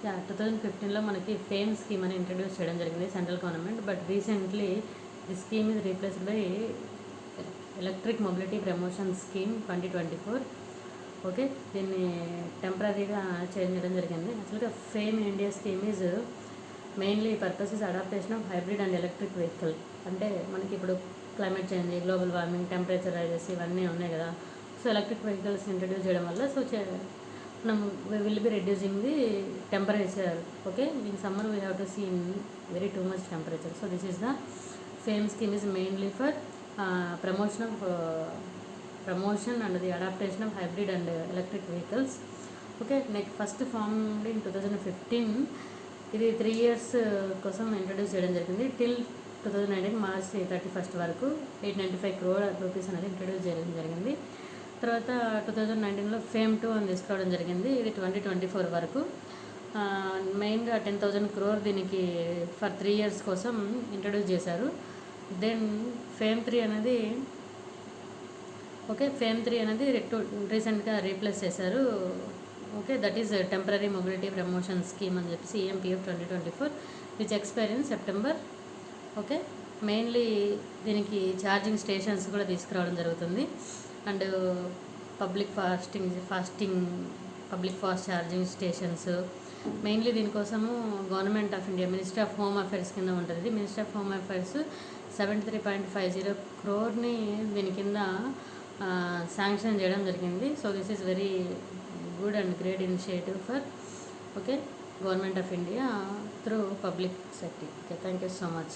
2015లో మనకి fame scheme అని introduce చేయడం జరిగింది central government. But recently the scheme is replaced by electric mobility promotion scheme 2024. Okay, దీన్ని టెంపరీగా చేంజ్ చేయడం జరిగింది. యాక్చువల్గా FAME India scheme is mainly purpose is adaptation of hybrid and electric vehicle. అంటే మనకి ఇప్పుడు climate change, global warming, temperature rises ఇవన్నీ ఉన్నాయి కదా. సో ఎలక్ట్రిక్ వెహికల్స్ ఇంట్రడ్యూస్ చేయడం వల్ల మనం will be reducing the temperature. Okay, in summer we have to see in very too much temperature. So this is the FAME scheme is mainly for promotion and the adaptation of hybrid and electric vehicles. Okay, next first formed in 2015. ఇది 3 years కోసం introduce చేయడం జరిగింది. Till 2019 March 31 వరకు 895 crore rupees అనేది introduce చేయడం జరిగింది. తర్వాత 2019లో fame 2 అని తీసుకోవడం జరిగింది. ఇది 2024 వరకు. మెయిన్గా 10,000 crore దీనికి ఫర్ 3 years కోసం ఇంట్రడ్యూస్ చేశారు. దెన్ ఫేమ్ 3 అనేది రీసెంట్గా రీప్లేస్ చేశారు. Okay, that is temporary mobility promotion scheme అని చెప్పి EMPF 2024 which expire in September. Okay, mainly దీనికి ఛార్జింగ్ స్టేషన్స్ కూడా తీసుకురావడం జరుగుతుంది. And public fast charging stations mainly దీనికోసము government of India ministry of home affairs కింద ఉంటుంది. Ministry of home affairs 73.50 crore దీని కింద శాంక్షన్ చేయడం జరిగింది. So this is very good and great initiative for government of India through public sector. Okay, thank you so much.